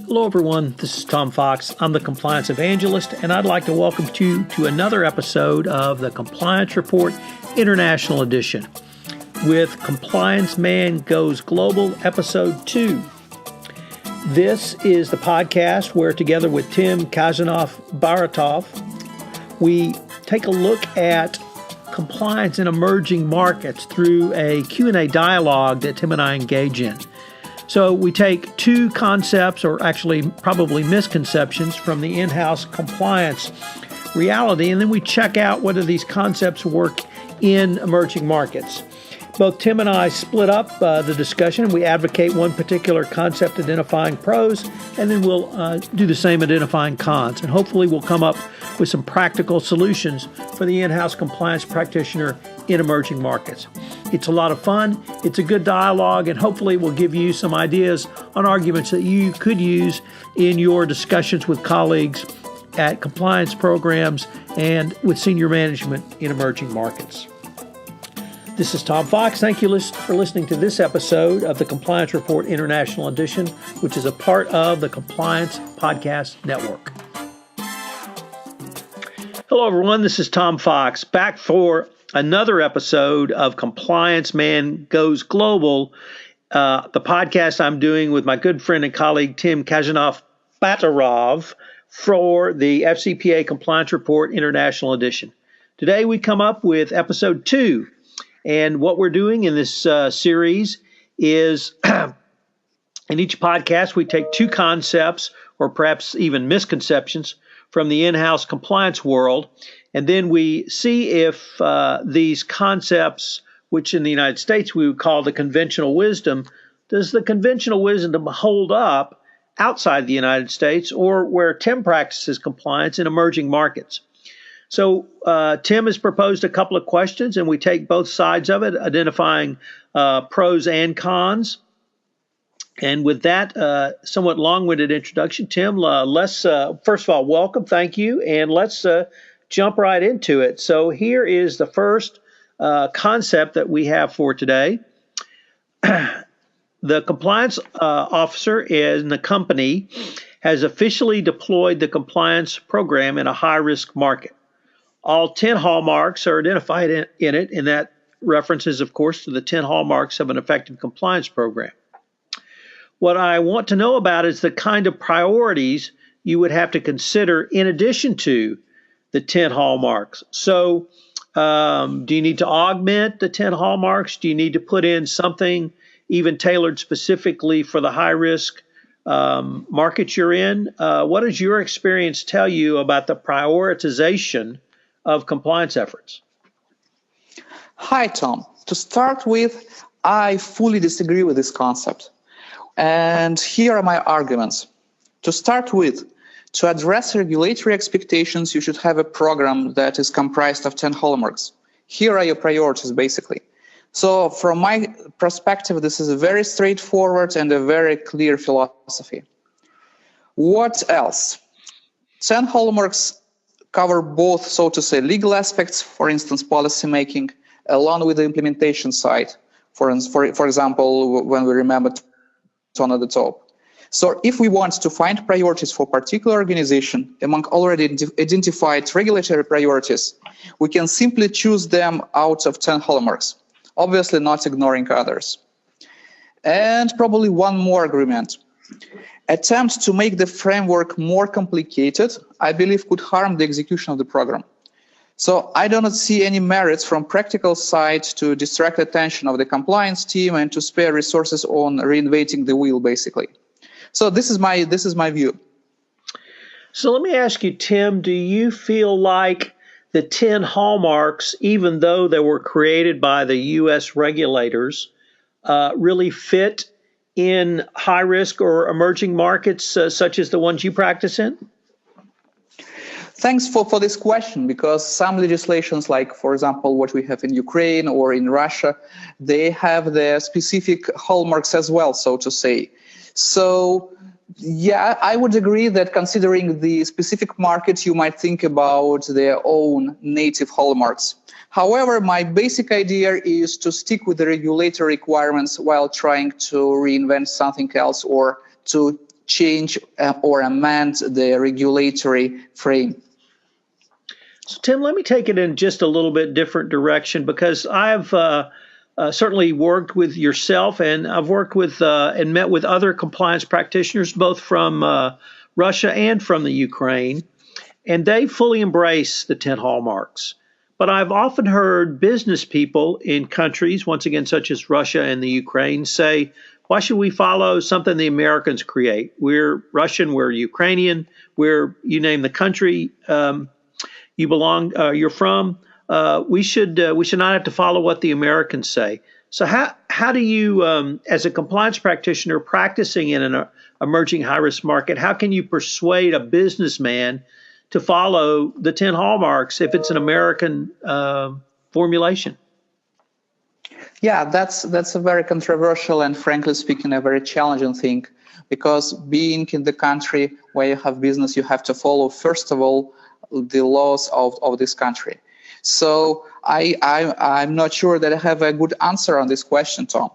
Hello, everyone. This is Tom Fox. I'm the Compliance Evangelist, and I'd like to welcome you to another episode of the Compliance Report International Edition with Compliance Man Goes Global, Episode 2. This is the podcast where, together with Tim Khasanov-Batirov, we take a look at compliance in emerging markets through a Q&A dialogue that Tim and I engage in. So we take two concepts, or actually probably misconceptions, from the in-house compliance reality, and then we check out whether these concepts work in emerging markets. Both Tim and I split up the discussion. We advocate one particular concept identifying pros, and then we'll do the same identifying cons. And hopefully we'll come up with some practical solutions for the in-house compliance practitioner in emerging markets. It's a lot of fun. It's a good dialogue, and hopefully will give you some ideas on arguments that you could use in your discussions with colleagues at compliance programs and with senior management in emerging markets. This is Tom Fox. Thank you for listening to this episode of the Compliance Report International Edition, which is a part of the Compliance Podcast Network. Hello, everyone. This is Tom Fox, back for another episode of Compliance Man Goes Global, the podcast I'm doing with my good friend and colleague, Tim Khasanov-Batirov, for the FCPA Compliance Report International Edition. Today, we come up with Episode 2. And what we're doing in this series is, in each podcast, we take two concepts, or perhaps even misconceptions, from the in-house compliance world, and then we see if these concepts, which in the United States we would call the conventional wisdom, does the conventional wisdom hold up outside the United States, or where Tim practices compliance in emerging markets? So Tim has proposed a couple of questions, and we take both sides of it, identifying pros and cons. And with that somewhat long-winded introduction, Tim, let's first of all, welcome, thank you, and let's jump right into it. So here is the first concept that we have for today. The compliance officer in the company has officially deployed the compliance program in a high-risk market. All 10 hallmarks are identified in it, and that references, of course, to the 10 hallmarks of an effective compliance program. What I want to know about is the kind of priorities you would have to consider in addition to the 10 hallmarks. So do you need to augment the 10 hallmarks? Do you need to put in something even tailored specifically for the high-risk market you're in? What does your experience tell you about the prioritization of compliance efforts? Hi, Tom. To start with, I fully disagree with this concept. And here are my arguments. To start with, to address regulatory expectations, you should have a program that is comprised of 10 hallmarks. Here are your priorities, basically. So from my perspective, this is a very straightforward and a very clear philosophy. What else? 10 hallmarks cover both, so to say, legal aspects, for instance, policy making, along with the implementation side, for example, when we remember tone at the top. So if we want to find priorities for a particular organization among already identified regulatory priorities, we can simply choose them out of 10 hallmarks, obviously not ignoring others. And probably one more agreement. Attempts to make the framework more complicated, I believe, could harm the execution of the program. So I do not see any merits from practical side to distract attention of the compliance team and to spare resources on reinventing the wheel, basically. So this is my view. So let me ask you, Tim, do you feel like the 10 hallmarks, even though they were created by the U.S. regulators, really fit in high-risk or emerging markets such as the ones you practice in? Thanks for this question, because some legislations, like, for example, what we have in Ukraine or in Russia, they have their specific hallmarks as well, so to say. So, yeah, I would agree that considering the specific markets, you might think about their own native hallmarks. However, my basic idea is to stick with the regulatory requirements while trying to reinvent something else or to change or amend the regulatory frame. So, Tim, let me take it in just a little bit different direction, because I've certainly worked with yourself, and I've worked with and met with other compliance practitioners, both from Russia and from the Ukraine, and they fully embrace the 10 hallmarks. But I've often heard business people in countries, once again, such as Russia and the Ukraine, say, why should we follow something the Americans create? We're Russian, we're Ukrainian, we're, you name the country you're from. We should not have to follow what the Americans say. So how do you, as a compliance practitioner practicing in an emerging high-risk market, how can you persuade a businessman to follow the 10 hallmarks if it's an American formulation? Yeah, that's a very controversial and, frankly speaking, a very challenging thing, because being in the country where you have business, you have to follow, first of all, the laws of this country. So I'm not sure that I have a good answer on this question, Tom.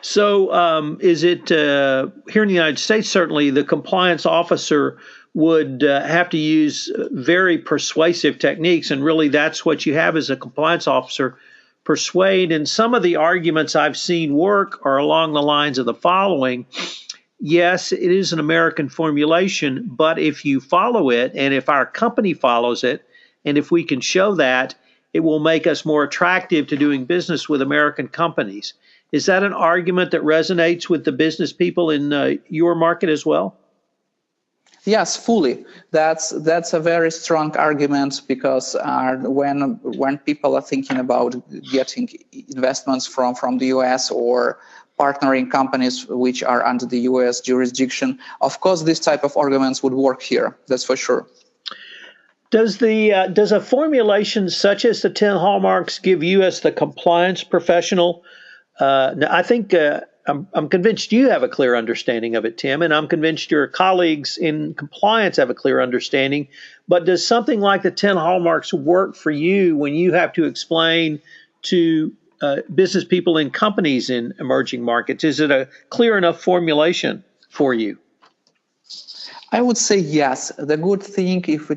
So is it here in the United States, certainly the compliance officer would have to use very persuasive techniques, and really that's what you have as a compliance officer, persuade. And some of the arguments I've seen work are along the lines of the following. Yes, it is an American formulation, but if you follow it, and if our company follows it, and if we can show that, it will make us more attractive to doing business with American companies. Is that an argument that resonates with the business people in your market as well? Yes, fully. That's a very strong argument, because when people are thinking about getting investments from the US or partnering companies which are under the US jurisdiction, of course, this type of arguments would work here. That's for sure. Does a formulation such as the 10 hallmarks give you, as the compliance professional, I think I'm convinced you have a clear understanding of it, Tim, and I'm convinced your colleagues in compliance have a clear understanding. But does something like the 10 hallmarks work for you when you have to explain to business people in companies in emerging markets? Is it a clear enough formulation for you? I would say yes. The good thing, if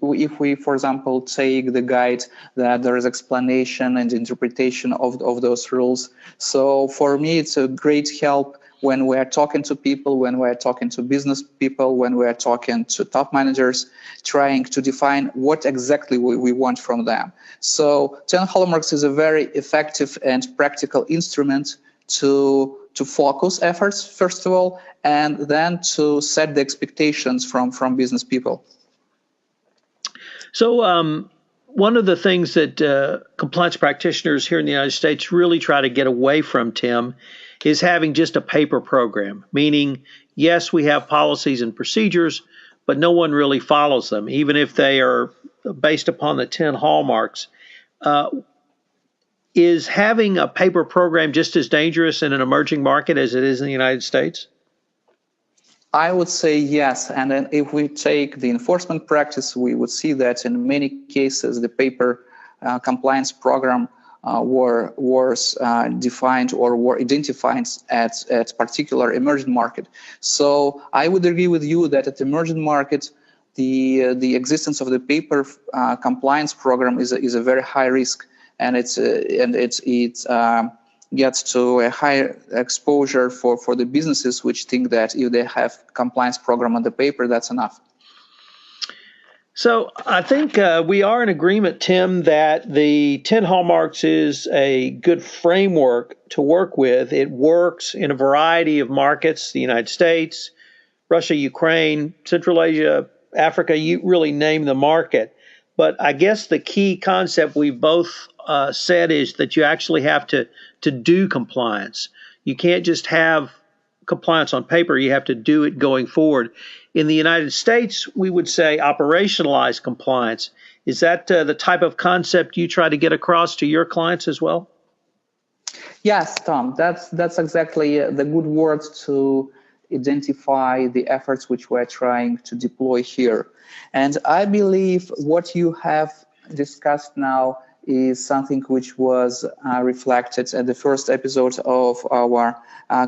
we, for example, take the guide, that there is explanation and interpretation of those rules. So for me, it's a great help when we are talking to people, when we are talking to business people, when we are talking to top managers, trying to define what exactly we want from them. So 10 hallmarks is a very effective and practical instrument to focus efforts, first of all, and then to set the expectations from business people. So one of the things that compliance practitioners here in the United States really try to get away from, Tim, is having just a paper program, meaning, yes, we have policies and procedures, but no one really follows them, even if they are based upon the 10 hallmarks. Is having a paper program just as dangerous in an emerging market as it is in the United States? I would say yes. And then if we take the enforcement practice, we would see that in many cases, the paper compliance program was defined or were identified at particular emerging market. So I would agree with you that at emerging market, the existence of the paper compliance program is a very high risk. And it gets to a higher exposure for the businesses which think that if they have compliance program on the paper, that's enough. So I think we are in agreement, Tim, that the 10 hallmarks is a good framework to work with. It works in a variety of markets: the United States, Russia, Ukraine, Central Asia, Africa. You really name the market. But I guess the key concept we both said is that you actually have to do compliance. You can't just have compliance on paper. You have to do it going forward. In the United States, we would say operationalize compliance. Is that the type of concept you try to get across to your clients as well? Yes, Tom, that's exactly the good word to identify the efforts which we're trying to deploy here. And I believe what you have discussed now is something which was reflected at the first episode of our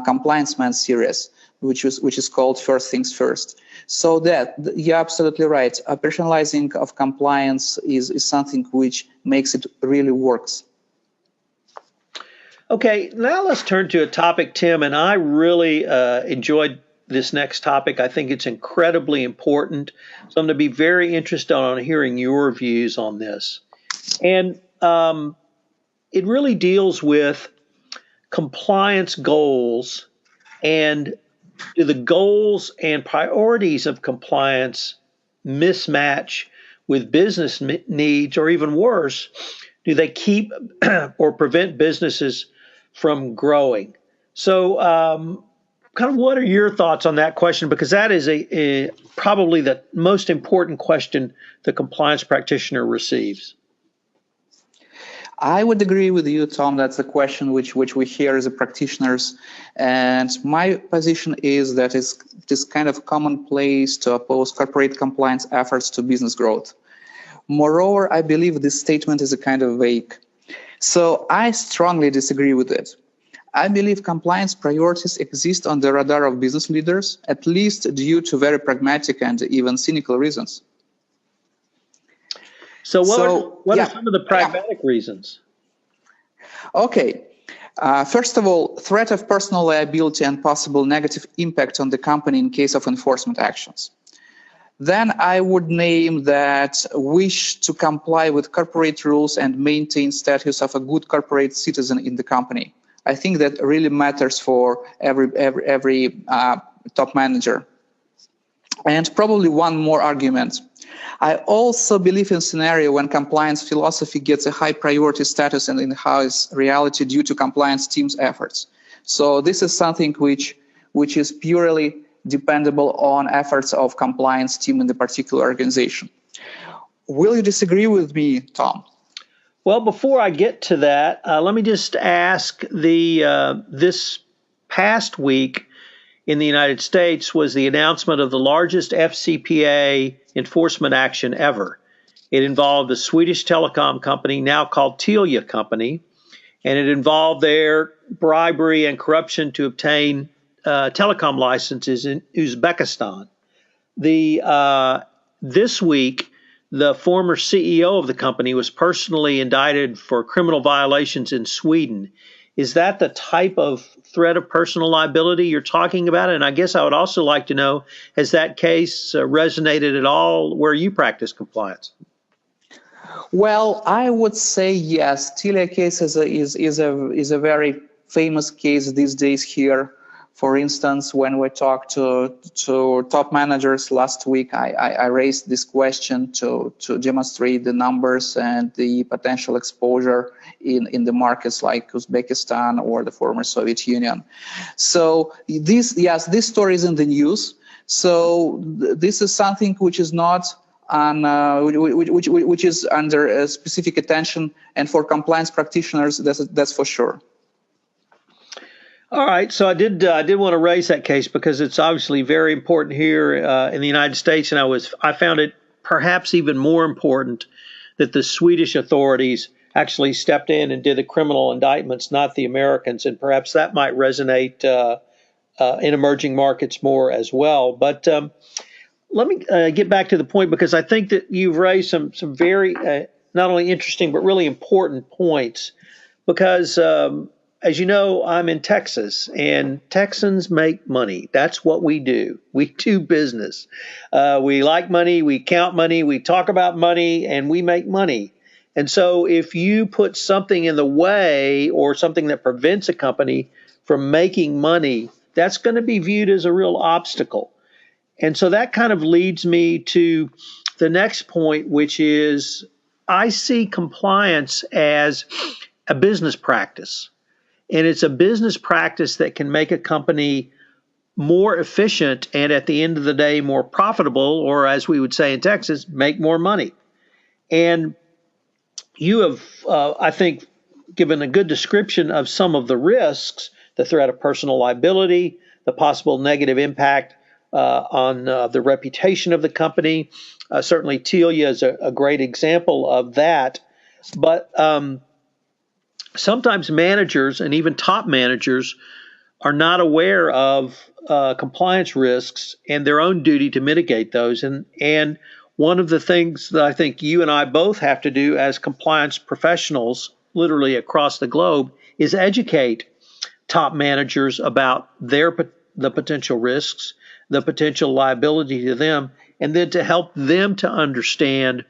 Compliance Man series. which is called first things first. So that you're absolutely right. Personalizing of compliance is something which makes it really works. Okay, now let's turn to a topic, Tim, and I really enjoyed this next topic. I think it's incredibly important. So I'm going to be very interested on hearing your views on this. And it really deals with compliance goals, and do the goals and priorities of compliance mismatch with business needs, or even worse, do they keep or prevent businesses from growing? So kind of what are your thoughts on that question? Because that is probably the most important question the compliance practitioner receives. I would agree with you, Tom. That's the question which we hear as a practitioners. And my position is that it is kind of commonplace to oppose corporate compliance efforts to business growth. Moreover, I believe this statement is a kind of vague. So I strongly disagree with it. I believe compliance priorities exist on the radar of business leaders, at least due to very pragmatic and even cynical reasons. So what are some of the pragmatic reasons? Okay. First of all, threat of personal liability and possible negative impact on the company in case of enforcement actions. Then I would name that wish to comply with corporate rules and maintain status of a good corporate citizen in the company. I think that really matters for every top manager. And probably one more argument. I also believe in a scenario when compliance philosophy gets a high priority status and in-house reality due to compliance team's efforts. So this is something which is purely dependable on efforts of compliance team in the particular organization. Will you disagree with me, Tom? Well, before I get to that, let me just ask this past week in the United States was the announcement of the largest FCPA enforcement action ever. It involved a Swedish telecom company, now called Telia Company, and it involved their bribery and corruption to obtain telecom licenses in Uzbekistan. This week, the former CEO of the company was personally indicted for criminal violations in Sweden. Is that the type of threat of personal liability you're talking about? And I guess I would also like to know, has that case resonated at all where you practice compliance? Well, I would say yes. Telia case is a very famous case these days here. For instance, when we talked to top managers last week, I raised this question to demonstrate the numbers and the potential exposure in the markets like Uzbekistan or the former Soviet Union. So this story is in the news. So this is something which is not which is under specific attention, and for compliance practitioners, that's for sure. All right, so I did want to raise that case because it's obviously very important here in the United States, and I found it perhaps even more important that the Swedish authorities actually stepped in and did the criminal indictments, not the Americans, and perhaps that might resonate in emerging markets more as well. But let me get back to the point, because I think that you've raised some very not only interesting but really important points, because as you know, I'm in Texas, and Texans make money. That's what we do. We do business. We like money. We count money. We talk about money, and we make money. And so if you put something in the way or something that prevents a company from making money, that's going to be viewed as a real obstacle. And so that kind of leads me to the next point, which is I see compliance as a business practice. And it's a business practice that can make a company more efficient and at the end of the day more profitable, or as we would say in Texas, make more money. And you have, I think, given a good description of some of the risks, the threat of personal liability, the possible negative impact on the reputation of the company. Certainly Telia is a great example of that. But sometimes managers and even top managers are not aware of compliance risks and their own duty to mitigate those. And one of the things that I think you and I both have to do as compliance professionals, literally across the globe, is educate top managers about the potential risks, the potential liability to them, and then to help them to understand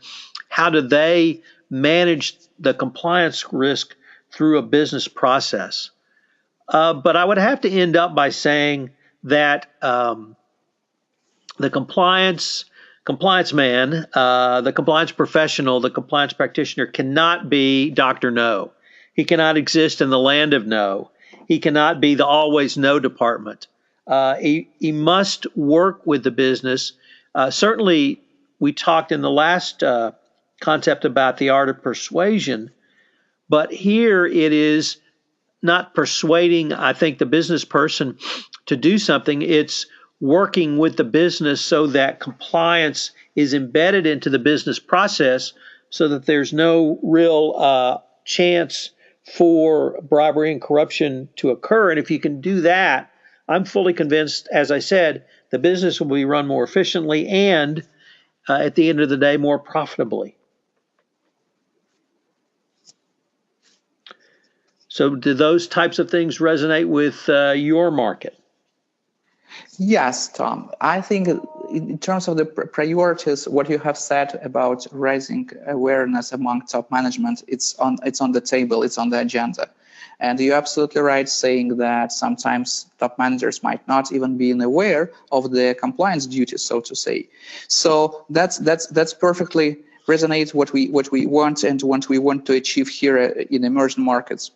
how do they manage the compliance risk through a business process. But I would have to end up by saying that the compliance man, the compliance professional, the compliance practitioner cannot be Dr. No. He cannot exist in the land of no. He cannot be the always no department. He must work with the business. Certainly, we talked in the last concept about the art of persuasion, but here it is not persuading, I think, the business person to do something. It's working with the business so that compliance is embedded into the business process so that there's no real chance for bribery and corruption to occur. And if you can do that, I'm fully convinced, as I said, the business will be run more efficiently and, at the end of the day, more profitably. So do those types of things resonate with your market? Yes, Tom. I think in terms of the priorities, what you have said about raising awareness among top management, it's on the table, it's on the agenda. And you're absolutely right saying that sometimes top managers might not even be aware of the compliance duties, so to say. So that's perfectly resonates what we want and what we want to achieve here in emerging markets.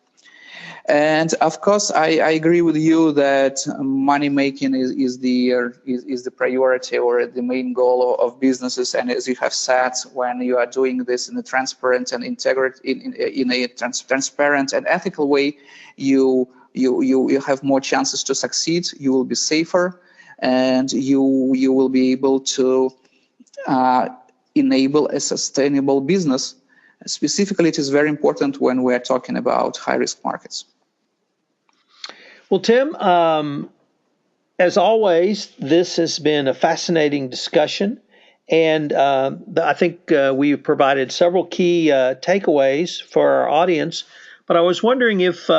And of course, I agree with you that money making is the priority or the main goal of businesses. And as you have said, when you are doing this in a transparent and transparent and ethical way, you have more chances to succeed. You will be safer, and you will be able to enable a sustainable business. Specifically, it is very important when we are talking about high-risk markets. Well, Tim, as always, this has been a fascinating discussion, and I think we've provided several key takeaways for our audience. But I was wondering if,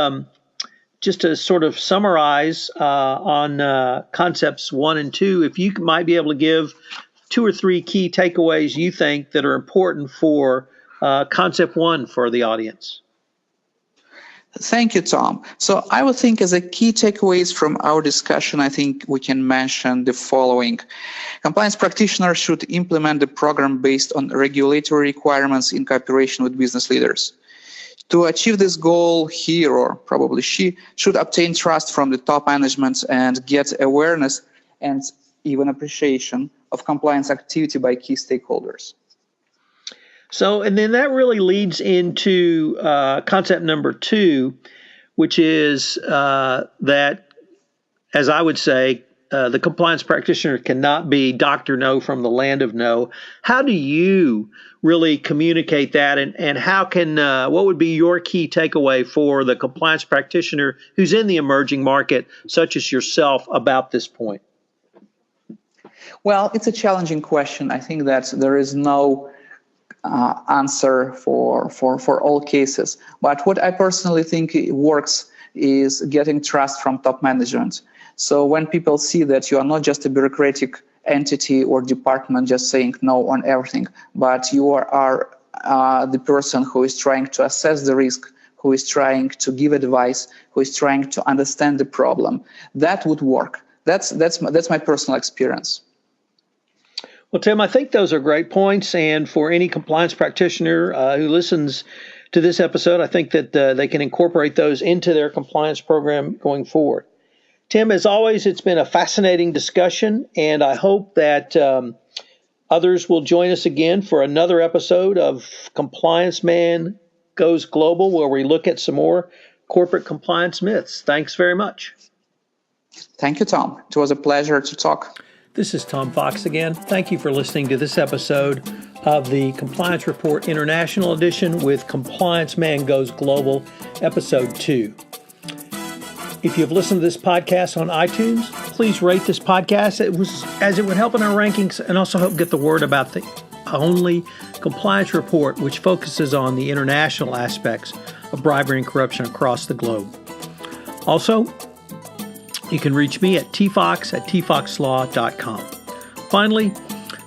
just to sort of summarize on concepts 1 and 2, if you might be able to give 2 or 3 key takeaways you think that are important for concept 1 for the audience. Thank you, Tom. So I would think as a key takeaways from our discussion, I think we can mention the following. Compliance practitioners should implement the program based on regulatory requirements in cooperation with business leaders. To achieve this goal, he or probably she should obtain trust from the top management and get awareness and even appreciation of compliance activity by key stakeholders. So, and then that really leads into concept number 2, which is that, as I would say, the compliance practitioner cannot be Dr. No from the land of no. How do you really communicate that, and how can what would be your key takeaway for the compliance practitioner who's in the emerging market, such as yourself, about this point? Well, it's a challenging question. I think that there is no answer for all cases. But what I personally think works is getting trust from top management. So when people see that you are not just a bureaucratic entity or department just saying no on everything, but you are the person who is trying to assess the risk, who is trying to give advice, who is trying to understand the problem, that would work. That's my personal experience. Well, Tim, I think those are great points. And for any compliance practitioner who listens to this episode, I think that they can incorporate those into their compliance program going forward. Tim, as always, it's been a fascinating discussion, and I hope that others will join us again for another episode of Compliance Man Goes Global, where we look at some more corporate compliance myths. Thanks very much. Thank you, Tom. It was a pleasure to talk. This is Tom Fox again. Thank you for listening to this episode of the Compliance Report International Edition with Compliance Man Goes Global, Episode 2. If you've listened to this podcast on iTunes, please rate this podcast. It would help in our rankings and also help get the word about the only compliance report which focuses on the international aspects of bribery and corruption across the globe. Also, you can reach me at tfox@tfoxlaw.com. Finally,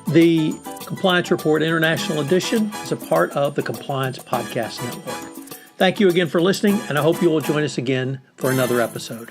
the Compliance Report International Edition is a part of the Compliance Podcast Network. Thank you again for listening, and I hope you will join us again for another episode.